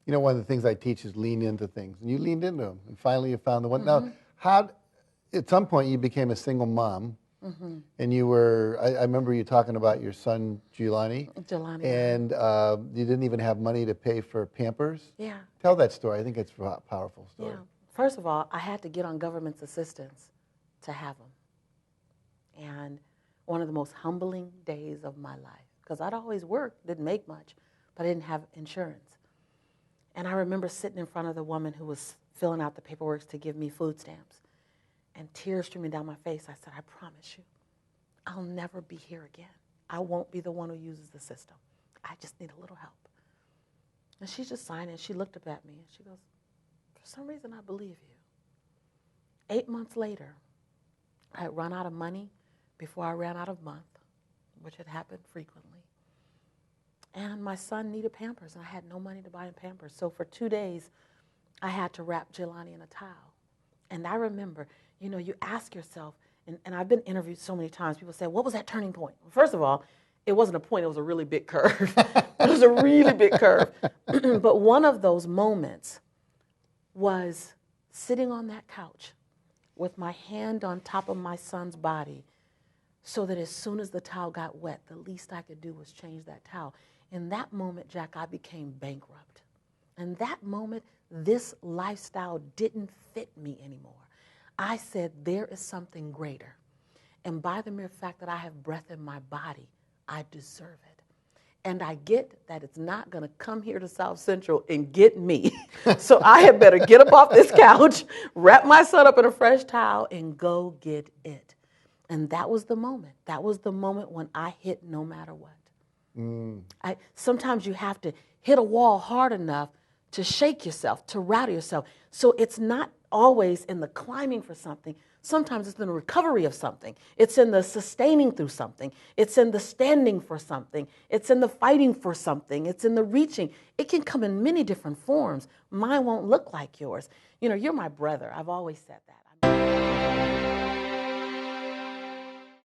You know, one of the things I teach is lean into things, and you leaned into them, and finally you found the one. Now, how? At some point, you became a single mom, and you were. I remember you talking about your son Giuliani, and you didn't even have money to pay for Pampers. Yeah. Tell that story. I think it's a powerful story. Yeah. First of all, I had to get on government's assistance to have them, and one of the most humbling days of my life, because I'd always worked, didn't make much, but I didn't have insurance. And I remember sitting in front of the woman who was filling out the paperwork to give me food stamps, and tears streaming down my face. I said, I promise you, I'll never be here again. I won't be the one who uses the system. I just need a little help. And she just signed it. She looked up at me, and she goes, for some reason, I believe you. 8 months later, I had run out of money before I ran out of month, which had happened frequently. And my son needed Pampers, and I had no money to buy him Pampers. So for 2 days, I had to wrap Jelani in a towel. And I remember, you know, you ask yourself, and I've been interviewed so many times, people say, what was that turning point? Well, first of all, it wasn't a point, it was a really big curve. It was a really big curve. But one of those moments was sitting on that couch with my hand on top of my son's body, so that as soon as the towel got wet, the least I could do was change that towel. In that moment, Jack, I became bankrupt. In that moment, this lifestyle didn't fit me anymore. I said, there is something greater. And by the mere fact that I have breath in my body, I deserve it. And I get that it's not going to come here to South Central and get me. So I had better get up off this couch, wrap my son up in a fresh towel, and go get it. And that was the moment. That was the moment when I hit no matter what. Sometimes you have to hit a wall hard enough to shake yourself, to rattle yourself. So it's not always in the climbing for something. Sometimes it's in the recovery of something. It's in the sustaining through something. It's in the standing for something. It's in the fighting for something. It's in the reaching. It can come in many different forms. Mine won't look like yours. You know, you're my brother. I've always said that.